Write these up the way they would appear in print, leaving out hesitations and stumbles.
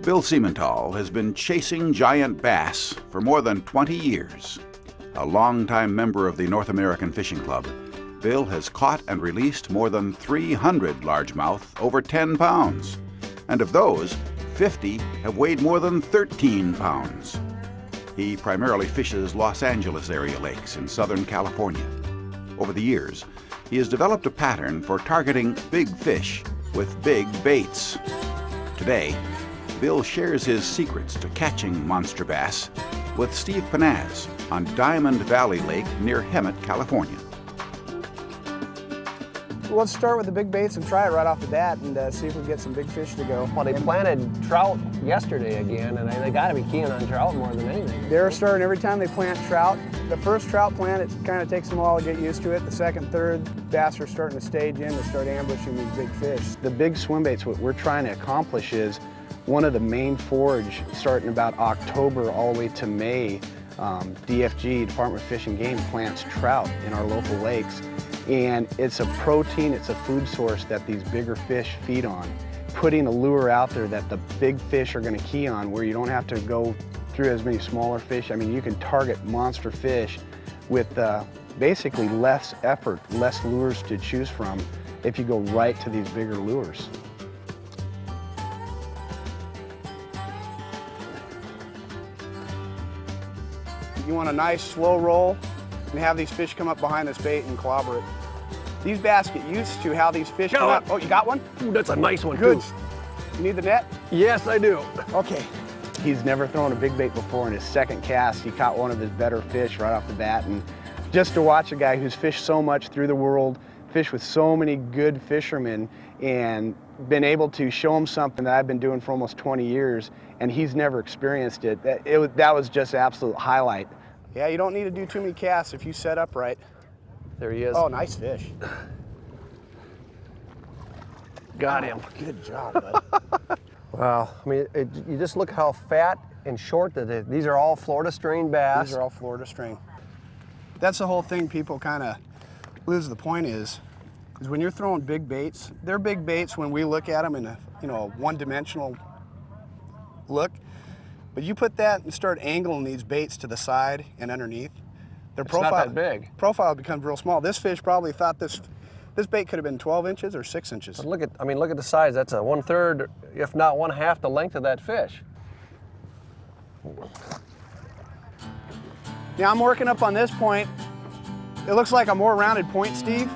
Bill Siemantel has been chasing giant bass for more than 20 years. A longtime member of the North American Fishing Club, Bill has caught and released more than 300 largemouth over 10 pounds. And of those, 50 have weighed more than 13 pounds. He primarily fishes Los Angeles area lakes in Southern California. Over the years, he has developed a pattern for targeting big fish with big baits. Today, Bill shares his secrets to catching monster bass with Steve Panaz on Diamond Valley Lake near Hemet, California. Let's start with the big baits and try it right off the bat and see if we can get some big fish to go. Well, they planted trout yesterday again, and they got to be keen on trout more than anything. They're starting every time they plant trout. The first trout plant, it kind of takes them a while to get used to it. The second, third, bass are starting to stage in to start ambushing these big fish. The big swim baits, what we're trying to accomplish is one of the main forage, starting about October all the way to May, DFG, Department of Fish and Game, plants trout in our local lakes. And it's a protein, it's a food source that these bigger fish feed on. Putting a lure out there that the big fish are gonna key on, where you don't have to go through as many smaller fish. I mean, you can target monster fish with basically less effort, less lures to choose from if you go right to these bigger lures. You want a nice slow roll and have these fish come up behind this bait and clobber it. These bass get used to how these fish come up. Oh, you got one? Ooh, that's a nice one, Good. too. You need the net? Yes, I do. Okay. He's never thrown a big bait before. In his second cast, he caught one of his better fish right off the bat. And just to watch a guy who's fished so much through the world, fished with so many good fishermen, and been able to show him something that I've been doing for almost 20 years, and he's never experienced it, that was just an absolute highlight. Yeah, you don't need to do too many casts if you set up right. There he is. Oh, nice fish. Got him. Good job, bud. Wow, I mean, you just look how fat and short that they, these are all Florida strain bass. These are all Florida strain. That's the whole thing people kind of lose the point is when you're throwing big baits, they're big baits when we look at them in a, a one-dimensional look. But you put that and start angling these baits to the side and underneath, their profile, not that big. Profile becomes real small. This fish probably thought this bait could have been 12 inches or 6 inches. But look at the size. That's a 1/3, if not 1/2 the length of that fish. Now I'm working up on this point. It looks like a more rounded point, Steve,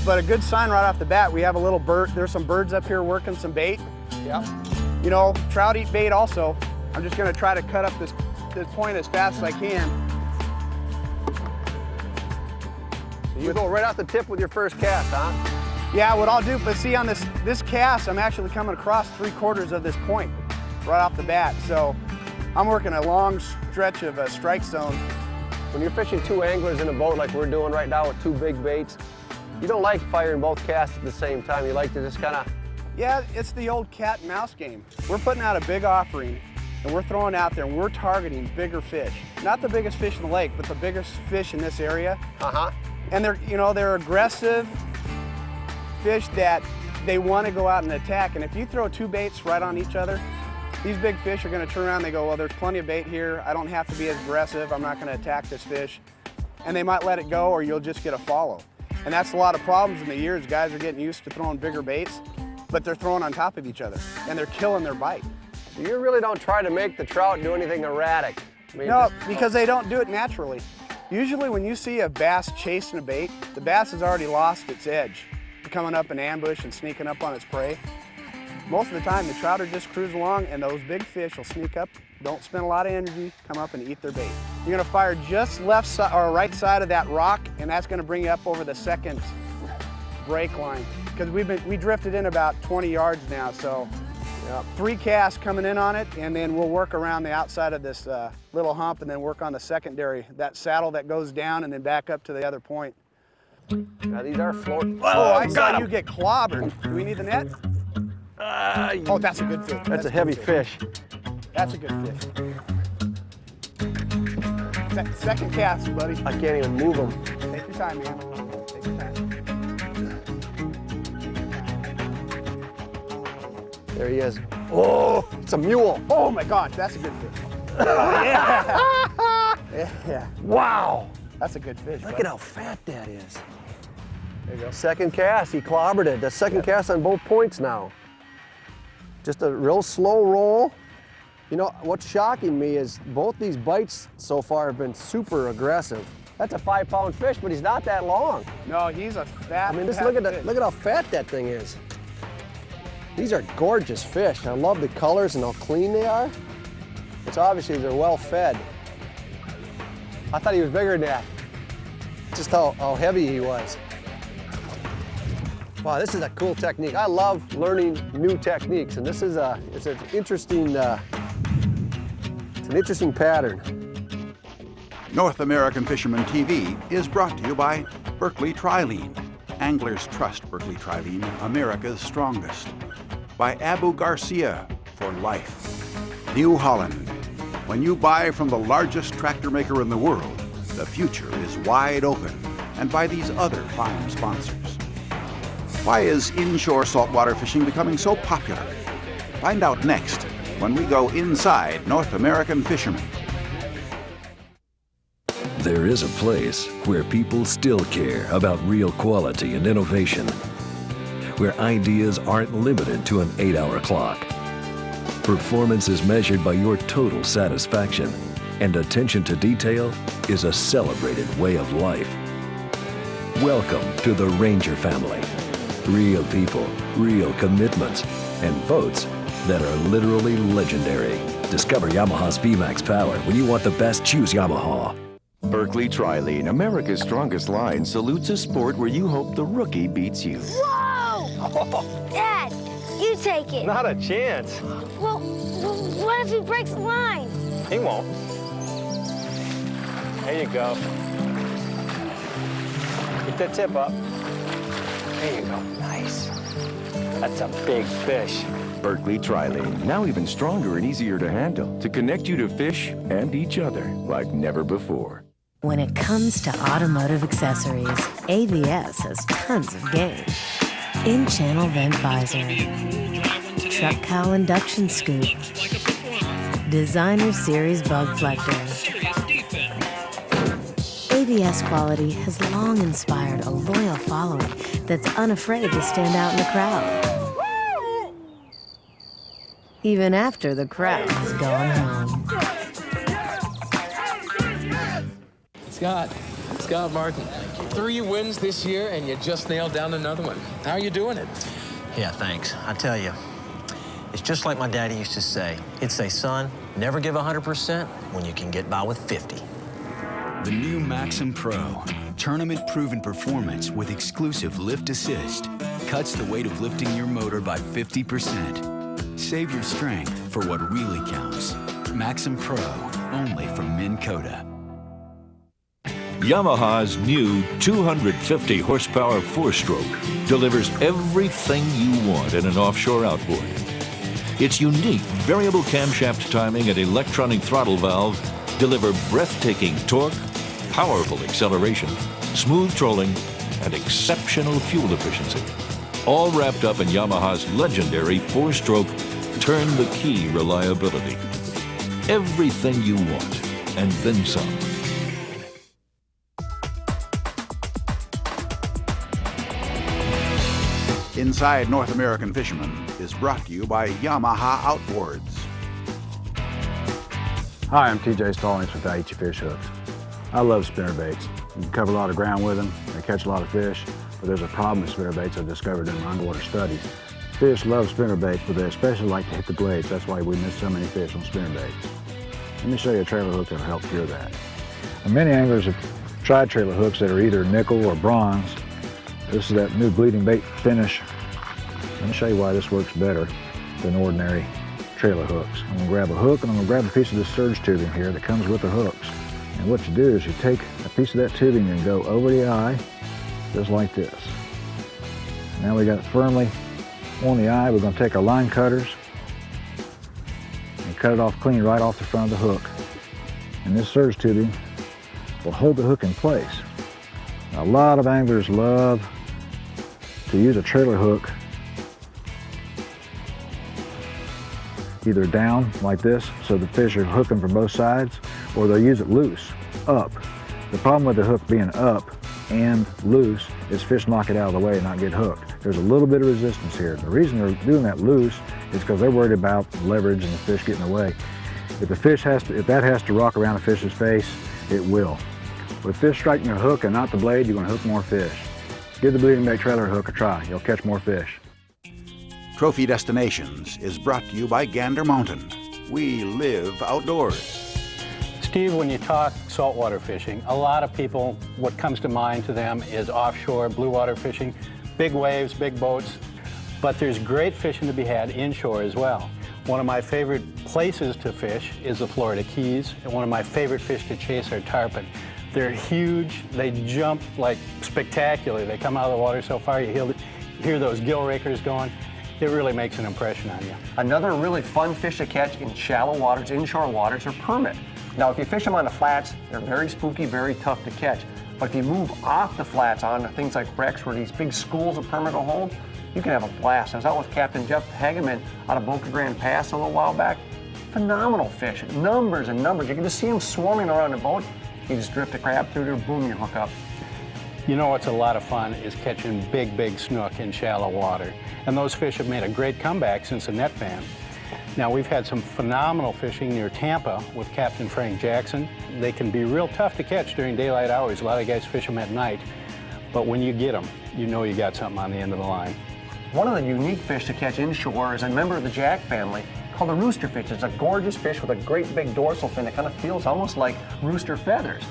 but a good sign right off the bat. We have a little bird. There's some birds up here working some bait. Yep. You know, trout eat bait also. I'm just gonna try to cut up this point as fast as I can. So you go right off the tip with your first cast, huh? Yeah, what I'll do, but see on this cast, I'm actually coming across 3/4 of this point right off the bat. So I'm working a long stretch of a strike zone. When you're fishing two anglers in a boat like we're doing right now with two big baits, you don't like firing both casts at the same time. You like to just kind of... Yeah, it's the old cat and mouse game. We're putting out a big offering, and we're throwing out there, and we're targeting bigger fish. Not the biggest fish in the lake, but the biggest fish in this area. Uh-huh. And they're aggressive fish that they want to go out and attack. And if you throw two baits right on each other, these big fish are going to turn around and they go, well, there's plenty of bait here. I don't have to be as aggressive. I'm not going to attack this fish. And they might let it go, or you'll just get a follow. And that's a lot of problems in the years. Guys are getting used to throwing bigger baits, but they're throwing on top of each other, and they're killing their bite. So you really don't try to make the trout do anything erratic. I mean, No, because they don't do it naturally. Usually when you see a bass chasing a bait, the bass has already lost its edge, coming up in ambush and sneaking up on its prey. Most of the time, the trout are just cruise along, and those big fish will sneak up, don't spend a lot of energy, come up and eat their bait. You're gonna fire just left side or right side of that rock, and that's gonna bring you up over the second break line. Because we drifted in about 20 yards now, so 3 casts coming in on it, and then we'll work around the outside of this little hump and then work on the secondary, that saddle that goes down and then back up to the other point. Now these are floating. Oh, I saw you get clobbered. Do we need the net? Oh, that's a good fish. That's a heavy fish. That's a good fish. Second cast, buddy. I can't even move them. Take your time, man. Take your time. There he is. Oh, it's a mule. Oh my gosh, that's a good fish. Yeah. Yeah. Wow. That's a good fish. Look at how fat that is. There you go. Second cast, he clobbered it. The second cast on both points now. Just a real slow roll. You know, what's shocking me is both these bites so far have been super aggressive. That's a 5-pound fish, but he's not that long. No, he's a fat. I mean, just fat look fish. at how fat that thing is. These are gorgeous fish. I love the colors and how clean they are. It's obviously they're well fed. I thought he was bigger than that. Just how heavy he was. Wow, this is a cool technique. I love learning new techniques, and this is it's an interesting pattern. North American Fisherman TV is brought to you by Berkeley Trilene. Anglers trust Berkeley Trilene, America's strongest. By Abu Garcia, for life. New Holland. When you buy from the largest tractor maker in the world, the future is wide open. And by these other fine sponsors. Why is inshore saltwater fishing becoming so popular? Find out next when we go inside North American Fisherman. There is a place where people still care about real quality and innovation, where ideas aren't limited to an 8-hour clock. Performance is measured by your total satisfaction, and attention to detail is a celebrated way of life. Welcome to the Ranger family. Real people, real commitments, and boats that are literally legendary. Discover Yamaha's VMAX power. When you want the best, choose Yamaha. Berkeley Trilene, America's strongest line, salutes a sport where you hope the rookie beats you. Whoa! Dad, you take it. Not a chance. Well, what if he breaks the line? He won't. There you go. Get that tip up. There you go. Nice. That's a big fish. Berkeley Trilene, now even stronger and easier to handle, to connect you to fish and each other like never before. When it comes to automotive accessories, AVS has tons of game. In-channel vent visor, truck cowl induction scoop, designer series bug flector. AVS quality has long inspired a loyal following that's unafraid to stand out in the crowd. Even after the crowd has gone home. Scott Martin, 3 wins this year and you just nailed down another one. How are you doing it? Yeah, thanks. I tell you, it's just like my daddy used to say. He'd say, son, never give 100% when you can get by with 50. The new Maxim Pro, tournament-proven performance with exclusive lift assist, cuts the weight of lifting your motor by 50%. Save your strength for what really counts. Maxim Pro, only from Minn Kota. Yamaha's new 250 horsepower 4-stroke delivers everything you want in an offshore outboard. Its unique variable camshaft timing and electronic throttle valve deliver breathtaking torque, powerful acceleration, smooth trolling, and exceptional fuel efficiency. All wrapped up in Yamaha's legendary 4-stroke turn-the-key reliability. Everything you want, and then some. Inside North American Fisherman is brought to you by Yamaha Outboards. Hi, I'm TJ Stallings with Aichi Fish Hooks. I love spinnerbaits. You can cover a lot of ground with them, they catch a lot of fish, but there's a problem with spinnerbaits I've discovered in my underwater studies. Fish love spinnerbaits, but they especially like to hit the blades. That's why we miss so many fish on spinnerbaits. Let me show you a trailer hook that'll help cure that. And many anglers have tried trailer hooks that are either nickel or bronze. This is that new bleeding bait finish. Let me show you why this works better than ordinary trailer hooks. I'm gonna grab a hook and I'm gonna grab a piece of this surge tubing here that comes with the hooks. And what you do is you take a piece of that tubing and go over the eye, just like this. Now we got it firmly on the eye. We're gonna take our line cutters and cut it off clean right off the front of the hook. And this surge tubing will hold the hook in place. Now, a lot of anglers love to use a trailer hook either down like this, so the fish are hooking from both sides, or they'll use it loose, up. The problem with the hook being up and loose is fish knock it out of the way and not get hooked. There's a little bit of resistance here. The reason they're doing that loose is because they're worried about leverage and the fish getting away. If that has to rock around a fish's face, it will. With fish striking a hook and not the blade, you're going to hook more fish. Give the bleeding bait trailer hook a try. You'll catch more fish. Trophy Destinations is brought to you by Gander Mountain. We live outdoors. Steve, when you talk saltwater fishing, a lot of people, what comes to mind to them is offshore blue water fishing, big waves, big boats, but there's great fishing to be had inshore as well. One of my favorite places to fish is the Florida Keys, and one of my favorite fish to chase are tarpon. They're huge, they jump like spectacularly. They come out of the water so far, you hear those gill rakers going. It really makes an impression on you. Another really fun fish to catch in shallow waters, inshore waters, are permit. Now, if you fish them on the flats, they're very spooky, very tough to catch. But if you move off the flats onto things like wrecks where these big schools of permit will hold, you can have a blast. I was out with Captain Jeff Hageman out of Boca Grande Pass a little while back. Phenomenal fish, numbers and numbers. You can just see them swarming around the boat. You just drift a crab through there, boom, you hook up. You know what's a lot of fun is catching big snook in shallow water. And those fish have made a great comeback since the net ban. Now, we've had some phenomenal fishing near Tampa with Captain Frank Jackson. They can be real tough to catch during daylight hours. A lot of guys fish them at night. But when you get them, you know you got something on the end of the line. One of the unique fish to catch inshore is a member of the jack family called the roosterfish. It's a gorgeous fish with a great big dorsal fin that kind of feels almost like rooster feathers.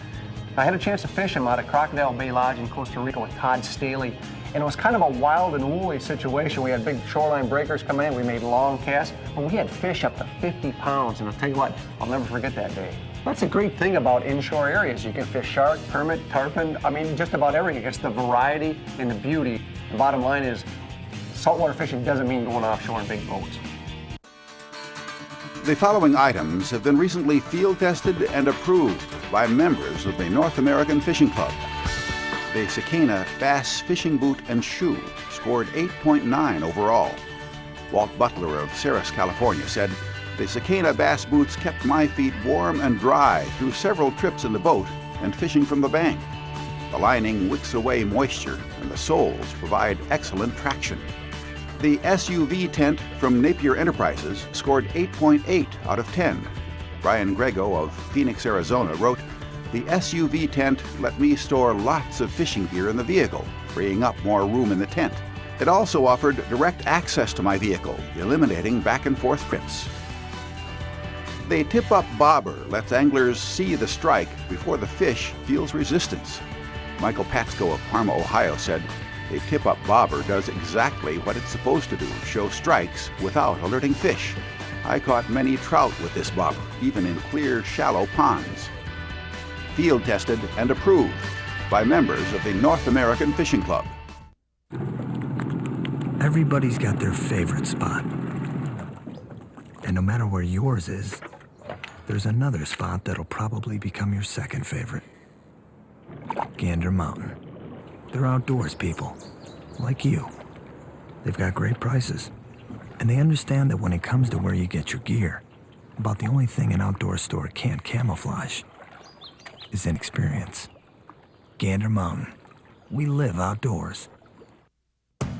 I had a chance to fish him out at Crocodile Bay Lodge in Costa Rica with Todd Staley, and it was kind of a wild and woolly situation. We had big shoreline breakers come in, we made long casts, but we had fish up to 50 pounds, and I'll tell you what, I'll never forget that day. That's a great thing about inshore areas. You can fish shark, permit, tarpon, I mean, just about everything. It's the variety and the beauty. The bottom line is, saltwater fishing doesn't mean going offshore in big boats. The following items have been recently field tested and approved by members of the North American Fishing Club. The Cicana Bass Fishing Boot and Shoe scored 8.9 overall. Walt Butler of Ceres, California said, "The Cicana Bass boots kept my feet warm and dry through several trips in the boat and fishing from the bank. The lining wicks away moisture and the soles provide excellent traction." The SUV tent from Napier Enterprises scored 8.8 out of 10. Brian Grego of Phoenix, Arizona wrote, "The SUV tent let me store lots of fishing gear in the vehicle, freeing up more room in the tent. It also offered direct access to my vehicle, eliminating back and forth trips." The tip-up bobber lets anglers see the strike before the fish feels resistance. Michael Patsko of Parma, Ohio said, "A tip-up bobber does exactly what it's supposed to do, show strikes without alerting fish. I caught many trout with this bobber, even in clear, shallow ponds." Field tested and approved by members of the North American Fishing Club. Everybody's got their favorite spot. And no matter where yours is, there's another spot that'll probably become your second favorite. Gander Mountain. They're outdoors people, like you. They've got great prices, and they understand that when it comes to where you get your gear, about the only thing an outdoor store can't camouflage is inexperience. Gander Mountain. We live outdoors.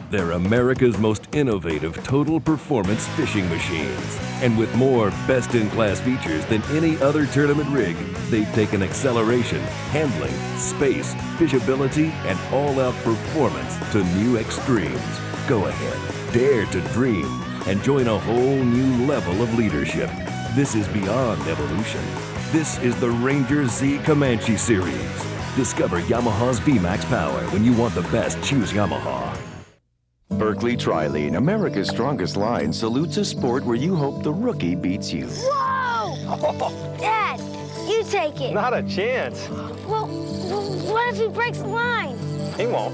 They're America's most innovative total performance fishing machines. And with more best-in-class features than any other tournament rig, they've taken acceleration, handling, space, fishability, and all-out performance to new extremes. Go ahead, dare to dream, and join a whole new level of leadership. This is beyond evolution. This is the Ranger Z Comanche Series. Discover Yamaha's VMAX power. When you want the best, choose Yamaha. Berkeley Trilene, America's strongest line, salutes a sport where you hope the rookie beats you. Whoa! Dad, you take it. Not a chance. Well, what if he breaks the line? He won't.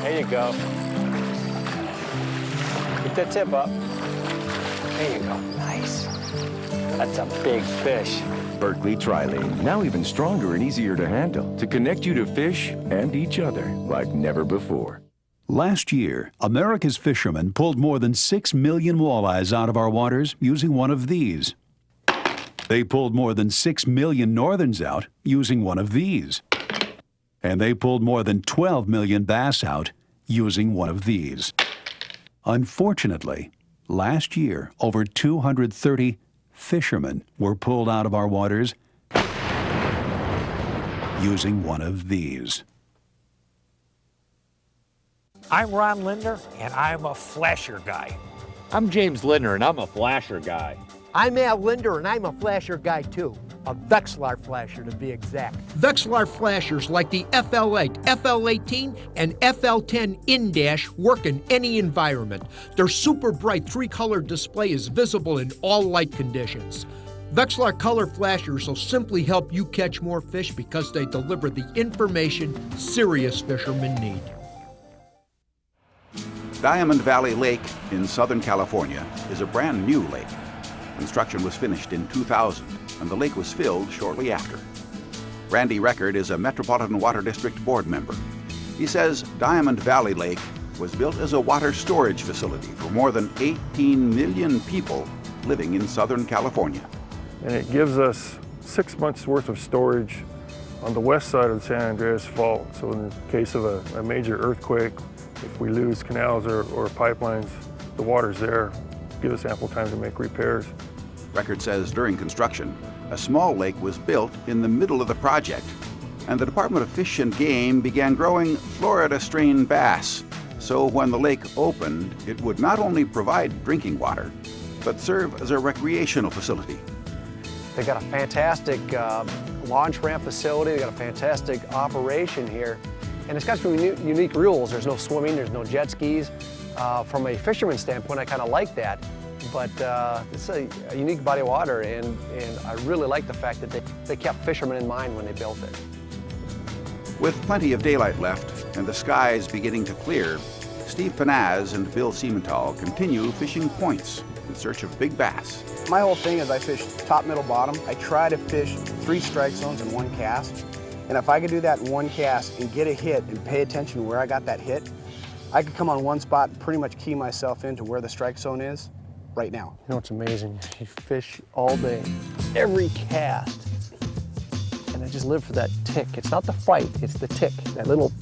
There you go. Keep that tip up. There you go. Nice. That's a big fish. Berkeley Trilene, now even stronger and easier to handle, to connect you to fish and each other like never before. Last year, America's fishermen pulled more than 6 million walleyes out of our waters using one of these. They pulled more than 6 million northerns out using one of these. And they pulled more than 12 million bass out using one of these. Unfortunately, last year, over 230 fishermen were pulled out of our waters using one of these. I'm Ron Linder, and I'm a flasher guy. I'm James Linder, and I'm a flasher guy. I'm Al Linder, and I'm a flasher guy too. A Vexilar flasher to be exact. Vexilar flashers like the FL8, FL18, and FL10 in-dash work in any environment. Their super bright three-color display is visible in all light conditions. Vexilar color flashers will simply help you catch more fish because they deliver the information serious fishermen need. Diamond Valley Lake in Southern California is a brand new lake. Construction was finished in 2000, and the lake was filled shortly after. Randy Record is a Metropolitan Water District board member. He says Diamond Valley Lake was built as a water storage facility for more than 18 million people living in Southern California. And it gives us 6 months worth of storage on the west side of the San Andreas Fault. So in the case of a major earthquake, if we lose canals or pipelines, the water's there. Give us ample time to make repairs. Record says during construction, a small lake was built in the middle of the project, and the Department of Fish and Game began growing Florida strain bass. So when the lake opened, it would not only provide drinking water, but serve as a recreational facility. They got a fantastic launch ramp facility. They got a fantastic operation here. And it's got some unique rules. There's no swimming, there's no jet skis. From a fisherman standpoint, I kind of like that. But it's a unique body of water, and I really like the fact that they kept fishermen in mind when they built it. With plenty of daylight left and the skies beginning to clear, Steve Panaz and Bill Siemantel continue fishing points in search of big bass. My whole thing is I fish top, middle, bottom. I try to fish 3 strike zones in one cast. And if I could do that in one cast and get a hit and pay attention to where I got that hit, I could come on one spot and pretty much key myself into where the strike zone is right now. You know what's amazing? You fish all day, every cast, and I just live for that tick. It's not the fight, it's the tick, that little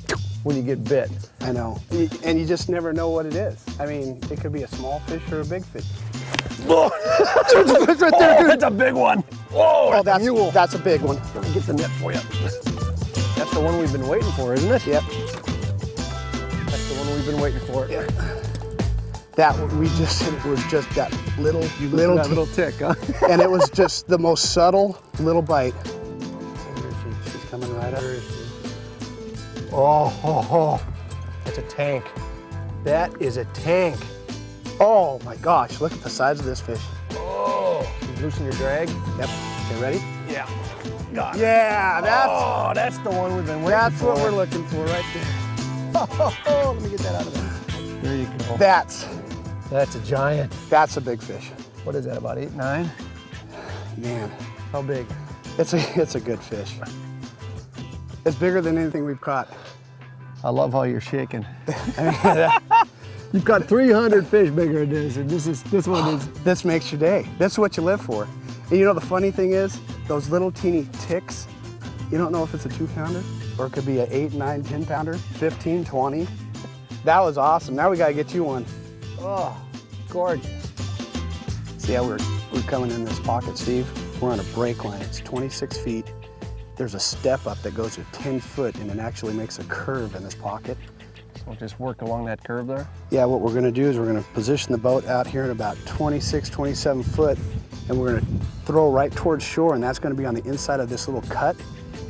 when you get bit. I know, and you just never know what it is. I mean, it could be a small fish or a big fish. Whoa! There's a fish right there, dude. That's a big one. Whoa! Oh, that's a big one. Let me get the net for you. That's the one we've been waiting for, isn't it? Yep. That's the one we've been waiting for. Yeah. It was just that little tick, huh? And it was just the most subtle little bite. She's coming right up. Oh, that's a tank. That is a tank. Oh my gosh, look at the size of this fish. Oh, you loosen your drag? Yep. Okay, ready? Yeah. Got it. Yeah, that's the one we've been waiting that's for. That's what we're looking for right there. Oh, let me get that out of there. There you go. That's a giant. That's a big fish. What is that, about 8, 9? Man. How big? It's a good fish. It's bigger than anything we've caught. I love how you're shaking. You've got 300 fish bigger than this, and this one is. This makes your day. That's what you live for. And you know the funny thing is, those little teeny ticks, you don't know if it's a 2-pounder, or it could be an 8, 9, 10-pounder, 15, 20. That was awesome. Now we gotta get you one. Oh, gorgeous. See how we're coming in this pocket, Steve? We're on a break line. It's 26 feet. There's a step up that goes to 10 foot, and it actually makes a curve in this pocket. So just work along that curve there? Yeah, what we're gonna do is we're gonna position the boat out here at about 26, 27 foot, and we're gonna throw right towards shore, and that's gonna be on the inside of this little cut.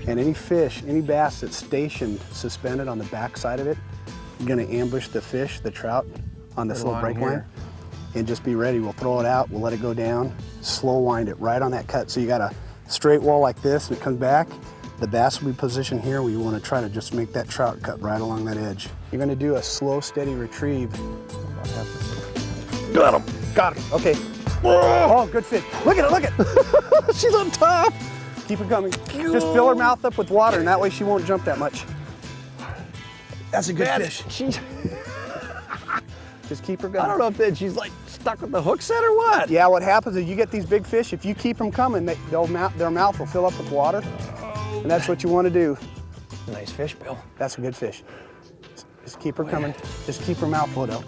And any fish, any bass that's stationed, suspended on the back side of it, you're gonna ambush the fish, the trout, on this little break line. And just be ready. We'll throw it out, we'll let it go down, slow wind it right on that cut. So you got a straight wall like this, and it comes back. The bass will be positioned here. We want to try to just make that trout cut right along that edge. You're going to do a slow, steady retrieve. Got him. Got him. Okay. Oh, good fish. Look at it, look at it. She's on top. Keep it coming. Just fill her mouth up with water, and that way she won't jump that much. That's a good fish. Just keep her going. I don't know if that she's like stuck with the hook set or what. Yeah, what happens is you get these big fish, if you keep them coming, their mouth will fill up with water, and that's what you want to do. Nice fish, Bill. That's a good fish. Just keep her coming. Just keep her mouth pulled up.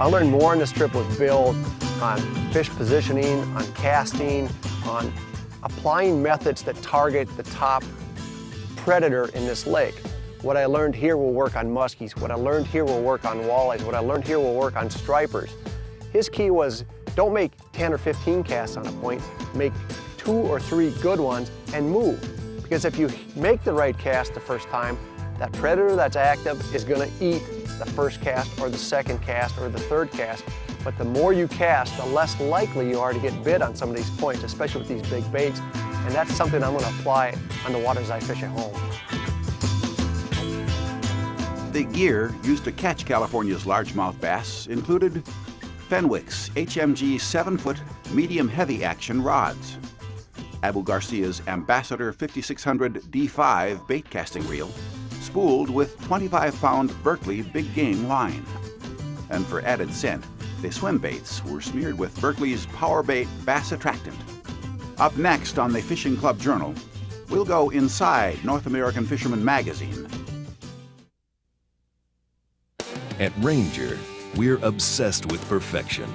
I learned more on this trip with Bill on fish positioning, on casting, on applying methods that target the top predator in this lake. What I learned here will work on muskies. What I learned here will work on walleyes. What I learned here will work on stripers. His key was don't make 10 or 15 casts on a point, make 2 or 3 good ones and move. Because if you make the right cast the first time, that predator that's active is gonna eat the first cast or the second cast or the third cast. But the more you cast, the less likely you are to get bit on some of these points, especially with these big baits. And that's something I'm gonna apply on the waters I fish at home. The gear used to catch California's largemouth bass included Fenwick's HMG 7-foot medium heavy action rods, Abu Garcia's Ambassador 5600 D5 bait casting reel, spooled with 25-pound Berkley big game line. And for added scent, the swim baits were smeared with Berkley's Power Bait Bass Attractant. Up next on the Fishing Club Journal, we'll go inside North American Fisherman magazine. At Ranger, we're obsessed with perfection.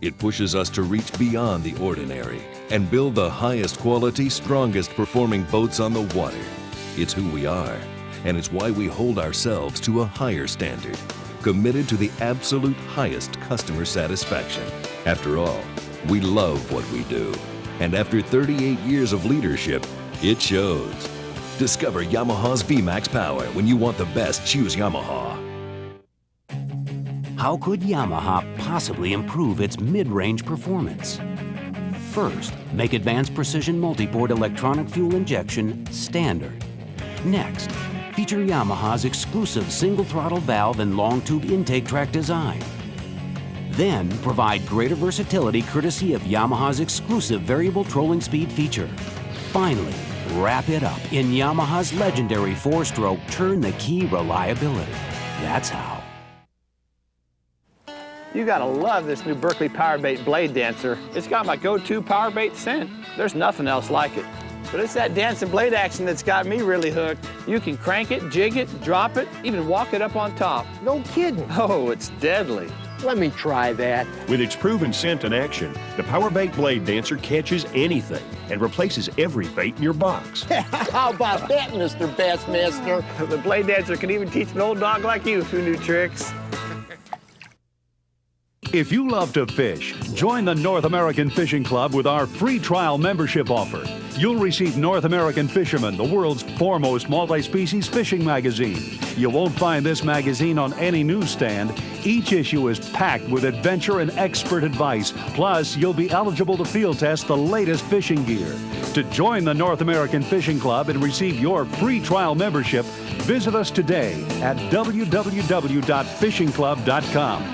It pushes us to reach beyond the ordinary and build the highest quality, strongest performing boats on the water. It's who we are, and it's why we hold ourselves to a higher standard, committed to the absolute highest customer satisfaction. After all, we love what we do, and after 38 years of leadership, it shows. Discover Yamaha's VMAX power. When you want the best, choose Yamaha. How could Yamaha possibly improve its mid-range performance? First, make Advanced Precision Multiport Electronic Fuel Injection standard. Next, feature Yamaha's exclusive single throttle valve and long tube intake track design. Then, provide greater versatility courtesy of Yamaha's exclusive variable trolling speed feature. Finally, wrap it up in Yamaha's legendary 4-stroke turn the key reliability. That's how. You gotta love this new Berkley Power Bait Blade Dancer. It's got my go-to power bait scent. There's nothing else like it. But it's that dancing blade action that's got me really hooked. You can crank it, jig it, drop it, even walk it up on top. No kidding. Oh, it's deadly. Let me try that. With its proven scent and action, the Power Bait Blade Dancer catches anything and replaces every bait in your box. How about that, Mr. Bassmaster? The Blade Dancer can even teach an old dog like you a few new tricks. If you love to fish, join the North American Fishing Club with our free trial membership offer. You'll receive North American Fisherman, the world's foremost multi-species fishing magazine. You won't find this magazine on any newsstand. Each issue is packed with adventure and expert advice. Plus, you'll be eligible to field test the latest fishing gear. To join the North American Fishing Club and receive your free trial membership, visit us today at www.fishingclub.com.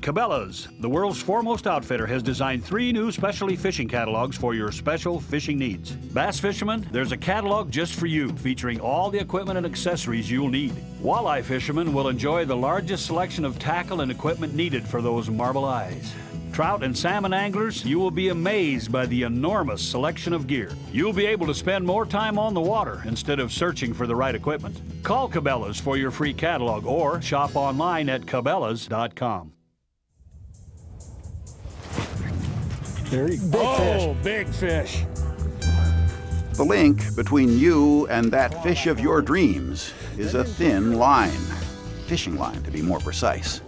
Cabela's, the world's foremost outfitter, has designed 3 new specialty fishing catalogs for your special fishing needs. Bass fisherman, there's a catalog just for you, featuring all the equipment and accessories you'll need. Walleye fishermen will enjoy the largest selection of tackle and equipment needed for those marble eyes. Trout and salmon anglers, you will be amazed by the enormous selection of gear. You'll be able to spend more time on the water instead of searching for the right equipment. Call Cabela's for your free catalog or shop online at cabela's.com. Big fish. Big fish. The link between you and that fish of your dreams is a thin line. Fishing line, to be more precise.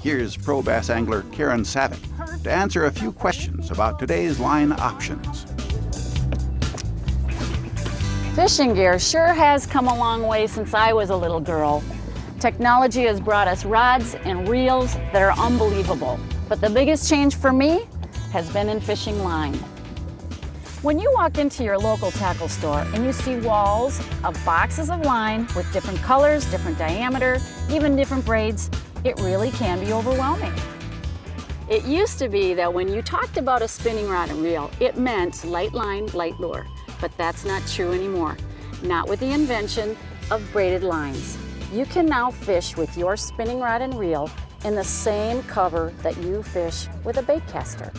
Here's pro bass angler Karen Savick to answer a few questions about today's line options. Fishing gear sure has come a long way since I was a little girl. Technology has brought us rods and reels that are unbelievable. But the biggest change for me has been in fishing line. When you walk into your local tackle store and you see walls of boxes of line with different colors, different diameter, even different braids, it really can be overwhelming. It used to be that when you talked about a spinning rod and reel, it meant light line, light lure, but that's not true anymore. Not with the invention of braided lines. You can now fish with your spinning rod and reel in the same cover that you fish with a bait caster.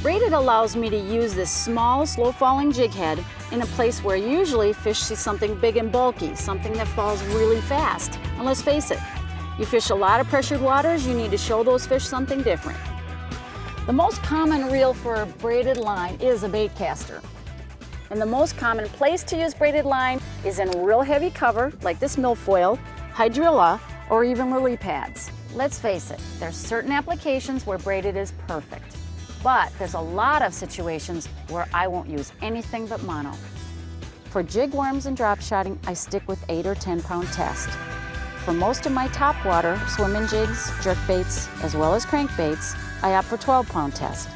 Braided allows me to use this small, slow-falling jig head in a place where usually fish see something big and bulky, something that falls really fast. And let's face it, you fish a lot of pressured waters, you need to show those fish something different. The most common reel for a braided line is a bait caster. And the most common place to use braided line is in real heavy cover, like this milfoil, hydrilla, or even lily pads. Let's face it, there's certain applications where braided is perfect. But there's a lot of situations where I won't use anything but mono. For jig worms and drop shotting, I stick with 8 or 10 pound test. For most of my top water, swimming jigs, jerk baits, as well as crankbaits, I opt for 12 pound test.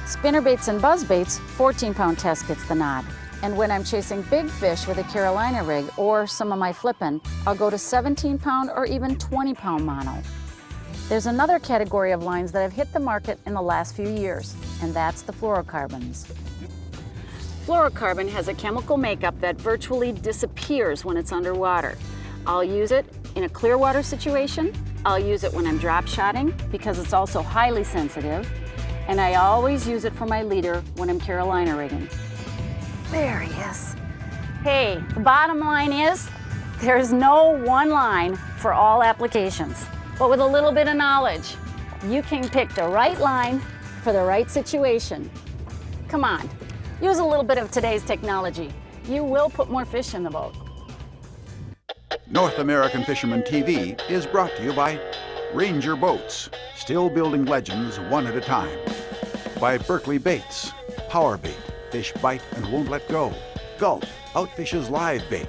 Spinner baits and buzz baits, 14 pound test gets the nod. And when I'm chasing big fish with a Carolina rig or some of my flippin', I'll go to 17 pound or even 20 pound mono. There's another category of lines that have hit the market in the last few years, and that's the fluorocarbons. Fluorocarbon has a chemical makeup that virtually disappears when it's underwater. I'll use it in a clear water situation, I'll use it when I'm drop shotting because it's also highly sensitive, and I always use it for my leader when I'm Carolina rigging. There he is. Hey, the bottom line is, there's no one line for all applications. But with a little bit of knowledge, you can pick the right line for the right situation. Come on, use a little bit of today's technology. You will put more fish in the boat. North American Fisherman TV is brought to you by Ranger Boats, still building legends one at a time. By Berkley Baits, Power Bait, fish bite and won't let go. Gulp, outfishes live bait.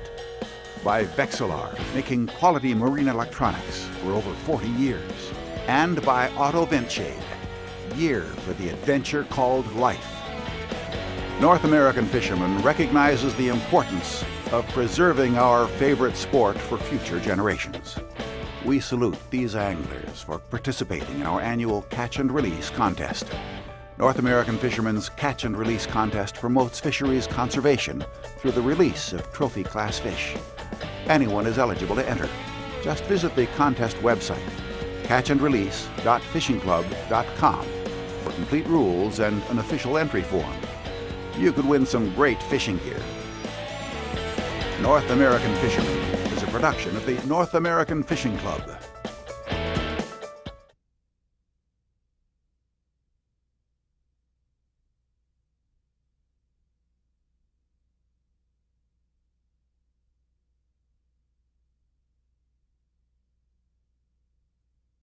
By Vexilar, making quality marine electronics for over 40 years. And by Auto Vent Shade, gear for the adventure called life. North American Fisherman recognizes the importance of preserving our favorite sport for future generations. We salute these anglers for participating in our annual Catch and Release contest. North American Fisherman's Catch and Release contest promotes fisheries conservation through the release of trophy class fish. Anyone is eligible to enter. Just visit the contest website, catchandrelease.fishingclub.com, for complete rules and an official entry form. You could win some great fishing gear. North American Fisherman is a production of the North American Fishing Club.